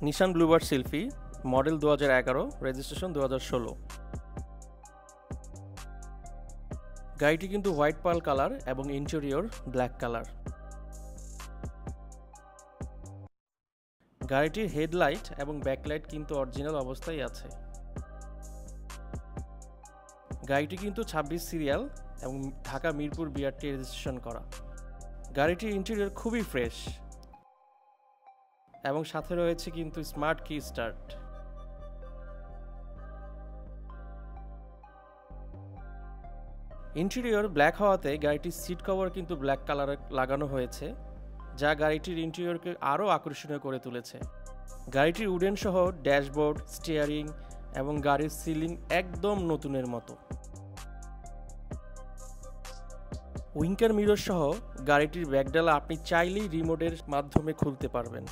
নিশান Bluebird selfie, model 2011, registration 2016। গাড়িটি কিন্তু white pearl colour এবং ইন্টেরিয়র ব্ল্যাক কালার। গাড়িটির হেডলাইট এবং ব্যাকলাইট কিন্তু অরিজিনাল অবস্থায় আছে। গাড়িটি কিন্তু 26 সিরিয়াল এবং ঢাকা মিরপুর বিআরটি রেজিস্ট্রেশন করা। গাড়িটির ইন্টেরিয়র খুবই ফ্রেশ এবং সাথে রয়েছে কিন্তু স্মার্ট কি স্টার্ট। ইন্টেরিয়র ব্ল্যাক হওয়াতে গাড়িটির সিট কভার কিন্তু ব্ল্যাক কালারে লাগানো হয়েছে, যা গাড়িটির ইন্টেরিয়রকে আরও আকর্ষণীয় করে তুলেছে। গাড়িটির উডেন সহ ড্যাশবোর্ড, স্টিয়ারিং এবং গাড়ির সিলিং একদম নতুনের মতো। উইঙ্কার মিরর সহ গাড়িটির ব্যাকডালা আপনি চাইলেই রিমোটের মাধ্যমে খুলতে পারবেন।